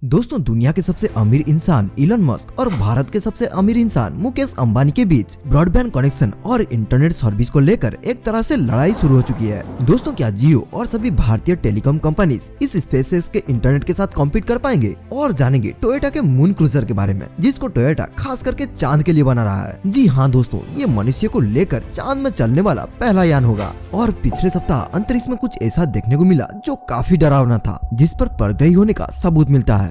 दोस्तों, दुनिया के सबसे अमीर इंसान इलन मस्क और भारत के सबसे अमीर इंसान मुकेश अंबानी के बीच ब्रॉडबैंड कनेक्शन और इंटरनेट सर्विस को लेकर एक तरह से लड़ाई शुरू हो चुकी है। दोस्तों, क्या जियो और सभी भारतीय टेलीकॉम कंपनीज इस स्पेसएक्स के इंटरनेट के साथ कॉम्पीट कर पाएंगे? और जानेंगे टोयोटा के मून क्रूजर के बारे में, जिसको टोयोटा खास करके चांद के लिए बना रहा है। जी हाँ दोस्तों, ये मनुष्य को लेकर चांद में चलने वाला पहला यान होगा। और पिछले सप्ताह अंतरिक्ष में कुछ ऐसा देखने को मिला जो काफी डरावना था, जिस पर परग्रही होने का सबूत मिलता है।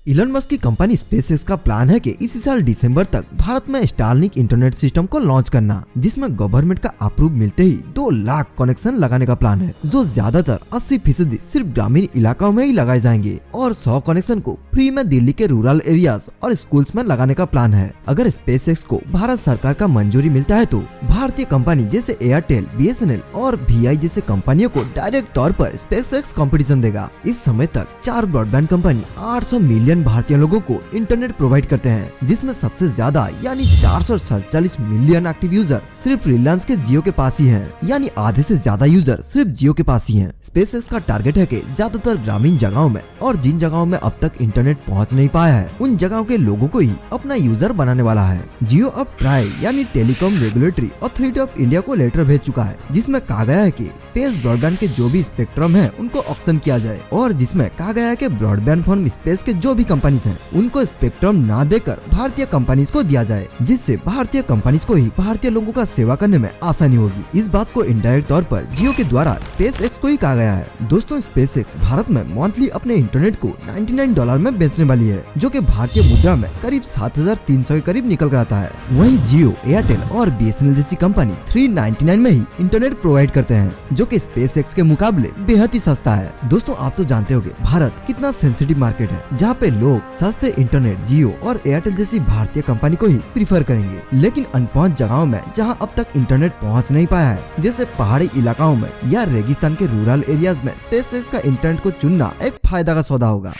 इलन मस्क की कंपनी स्पेसएक्स का प्लान है कि इसी साल दिसंबर तक भारत में स्टारलिंक इंटरनेट सिस्टम को लॉन्च करना, जिसमें गवर्नमेंट का अप्रूव मिलते ही 2 लाख कनेक्शन लगाने का प्लान है, जो ज्यादातर 80% सिर्फ ग्रामीण इलाकों में ही लगाए जाएंगे और 100 कनेक्शन को फ्री में दिल्ली के रूरल एरियाज और स्कूल्स में लगाने का प्लान है। अगर स्पेसएक्स को भारत सरकार का मंजूरी मिलता है तो भारतीय कंपनी जैसे एयरटेल, बीएसएनएल और वीआई जैसे कंपनियों को डायरेक्ट तौर पर स्पेसएक्स कंपटीशन देगा। इस समय तक 4 ब्रॉडबैंड कंपनी 800 मिलियन भारतीय लोगों को इंटरनेट प्रोवाइड करते हैं, जिसमें सबसे ज्यादा यानी 447 मिलियन एक्टिव यूजर सिर्फ रिलायंस के जियो के पास ही हैं, यानी आधे से ज्यादा यूजर सिर्फ जियो के पास ही हैं। स्पेसएक्स का टारगेट है कि ज्यादातर ग्रामीण जगहों में और जिन जगहों में अब तक इंटरनेट पहुंच नहीं पाया है, उन जगहों के लोगों को ही अपना यूजर बनाने वाला है। जियो अब ट्राई यानी telecom regulatory authority of India को लेटर भेज चुका है, जिसमें कहा गया है कि स्पेस ब्रॉडबैंड के जो भी स्पेक्ट्रम है उनको ऑक्शन किया जाए, और जिसमें कहा गया है कि ब्रॉडबैंड फ्रॉम स्पेस के जो भी कंपनीज हैं उनको स्पेक्ट्रम ना देकर भारतीय कंपनीज को दिया जाए, जिससे भारतीय कंपनीज को ही भारतीय लोगों का सेवा करने में आसानी होगी। इस बात को इनडायरेक्ट तौर पर जियो के द्वारा स्पेसएक्स को ही कहा गया है। दोस्तों, स्पेसएक्स भारत में मंथली अपने इंटरनेट को $99 में बेचने वाली है, जो कि भारतीय मुद्रा में करीब 7,300 के करीब निकल कर आता है। वहीं जियो, एयरटेल और बीएसएनएल जैसी कंपनी $399 में ही इंटरनेट प्रोवाइड करते हैं, जो कि स्पेसएक्स के मुकाबले बेहद ही सस्ता है। दोस्तों, आप तो जानते होंगे भारत कितना सेंसिटिव मार्केट है, जहाँ पे लोग सस्ते इंटरनेट जियो और एयरटेल जैसी भारतीय कंपनी को ही प्रीफर करेंगे। लेकिन अनपहुंच जगहों में जहां अब तक इंटरनेट पहुंच नहीं पाया है, जैसे पहाड़ी इलाकाओं में या रेगिस्तान के रूरल एरियाज में स्पेसएक्स का इंटरनेट को चुनना एक फायदा का सौदा होगा।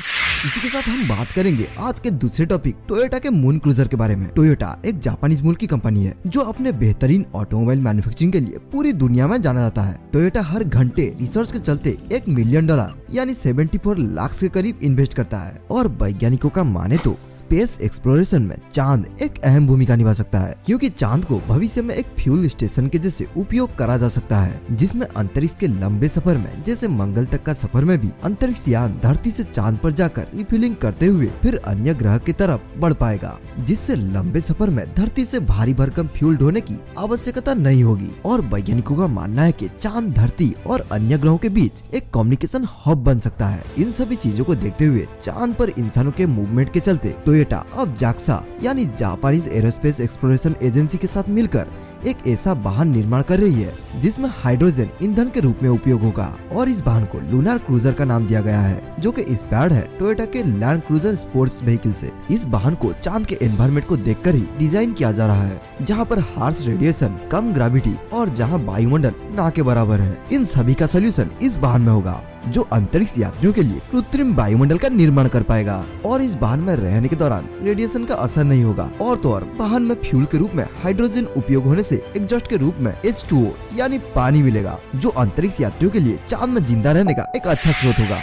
इसी के साथ हम बात करेंगे आज के दूसरे टॉपिक टोयोटा के मून क्रूजर के बारे में। टोयोटा एक जापानीज मूल की कंपनी है जो अपने बेहतरीन ऑटोमोबाइल मैन्युफैक्चरिंग के लिए पूरी दुनिया में जाना जाता है। टोयोटा हर घंटे रिसर्च के चलते $1 मिलियन यानी 74 लाख के करीब इन्वेस्ट करता है, और वैज्ञानिकों का माने तो स्पेस एक्सप्लोरेशन में चांद एक अहम भूमिका निभा सकता है, क्योंकि चांद को भविष्य में एक फ्यूल स्टेशन के जैसे उपयोग करा जा सकता है, जिसमें अंतरिक्ष के लंबे सफर में जैसे मंगल तक का सफर में भी अंतरिक्ष यान धरती से चांद पर जाकर रिफिलिंग करते हुए फिर अन्य ग्रह की तरफ बढ़ पाएगा, जिससे लंबे सफर में धरती से भारी भरकम फ्यूल ढोने की आवश्यकता नहीं होगी। और वैज्ञानिकों का मानना है कि चांद धरती और अन्य ग्रहों के बीच एक कम्युनिकेशन हब बन सकता है। इन सभी चीजों को देखते हुए चांद पर इंसानों के मूवमेंट के चलते टोयोटा अब जाक्सा यानी जापानीज एरोस्पेस एक्सप्लोरेशन एजेंसी के साथ मिलकर एक ऐसा वाहन निर्माण कर रही है जिसमें हाइड्रोजन ईंधन के रूप में उपयोग होगा, और इस वाहन को लूनार क्रूजर का नाम दिया गया है, जो कि इंस्पायर्ड है टोयोटा के लैंड क्रूजर स्पोर्ट्स व्हीकल से। इस वाहन को चांद के एनवायरनमेंट को देखकर ही डिजाइन किया जा रहा है, जहां पर हार्श रेडिएशन, कम ग्रेविटी और जहां वायुमंडल ना के बराबर है। इन सभी का सोल्यूशन इस वाहन में होगा, जो अंतरिक्ष यात्रियों के लिए कृत्रिम वायुमंडल का निर्माण कर पाएगा, और इस वाहन में रहने के दौरान रेडिएशन का असर नहीं होगा। और तो और वाहन में फ्यूल के रूप में हाइड्रोजन उपयोग होने से एग्जॉस्ट के रूप में H2O यानी पानी मिलेगा, जो अंतरिक्ष यात्रियों के लिए चांद में जिंदा रहने का एक अच्छा स्रोत होगा।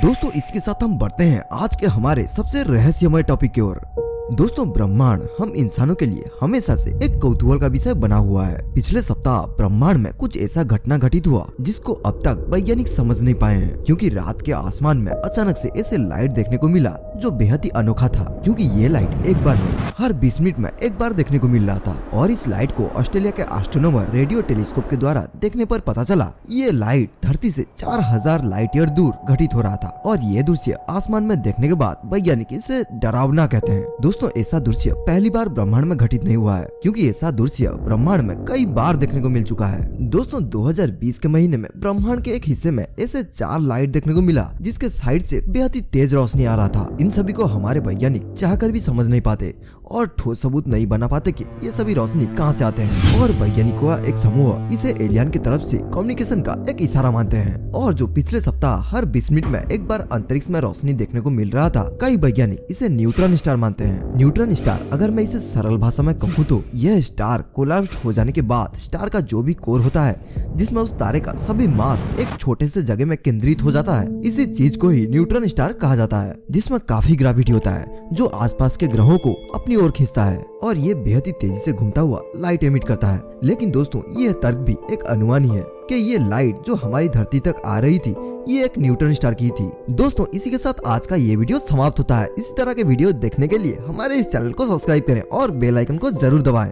दोस्तों, इसके साथ हम बढ़ते हैं आज के हमारे सबसे रहस्यमय टॉपिक की ओर। दोस्तों, ब्रह्मांड हम इंसानों के लिए हमेशा से एक कौतूहल का विषय बना हुआ है। पिछले सप्ताह ब्रह्मांड में कुछ ऐसा घटना घटित हुआ जिसको अब तक वैज्ञानिक समझ नहीं पाए हैं, क्योंकि रात के आसमान में अचानक से ऐसे लाइट देखने को मिला जो बेहद ही अनोखा था, क्योंकि ये लाइट एक बार नहीं हर 20 मिनट में एक बार देखने को मिल रहा था। और इस लाइट को ऑस्ट्रेलिया के एस्ट्रोनॉमर रेडियो टेलीस्कोप के द्वारा देखने पर पता चला ये लाइट धरती से 4000 लाइट ईयर दूर घटित हो रहा था, और ये दृश्य आसमान में देखने के बाद वैज्ञानिक इसे डरावना कहते हैं। दोस्तों, ऐसा दृश्य पहली बार ब्रह्मांड में घटित नहीं हुआ है, क्योंकि ऐसा दृश्य ब्रह्मांड में कई बार देखने को मिल चुका है। दोस्तों, 2020 के महीने में ब्रह्मांड के एक हिस्से में ऐसे 4 लाइट देखने को मिला जिसके साइड से बेहद ही तेज रोशनी आ रहा था। इन सभी को हमारे वैज्ञानिक चाहकर भी समझ नहीं पाते और ठोस सबूत नहीं बना पाते कि ये सभी रोशनी कहां से आते हैं, और वैज्ञानिकों का एक समूह इसे एलियन की तरफ से कम्युनिकेशन का एक इशारा मानते हैं। और जो पिछले सप्ताह हर 20 मिनट में एक बार अंतरिक्ष में रोशनी देखने को मिल रहा था, कई वैज्ञानिक इसे न्यूट्रॉन स्टार मानते हैं। न्यूट्रॉन स्टार, अगर मैं इसे सरल भाषा में कहूँ तो यह स्टार कोलैप्स हो जाने के बाद स्टार का जो भी कोर होता है जिसमें उस तारे का सभी मास एक छोटे से जगह में केंद्रित हो जाता है, इसी चीज को ही न्यूट्रॉन स्टार कहा जाता है, जिसमें काफी ग्रेविटी होता है जो आसपास के ग्रहों को अपनी ओर खींचता है और ये बेहद ही तेजी से घूमता हुआ लाइट एमिट करता है। लेकिन दोस्तों यह तर्क भी एक अनुमान ही है कि ये लाइट जो हमारी धरती तक आ रही थी ये एक न्यूट्रॉन स्टार की थी। दोस्तों इसी के साथ आज का ये वीडियो समाप्त होता है। इसी तरह के वीडियो देखने के लिए हमारे इस चैनल को सब्सक्राइब करें और बेल आइकन को जरूर दबाएं।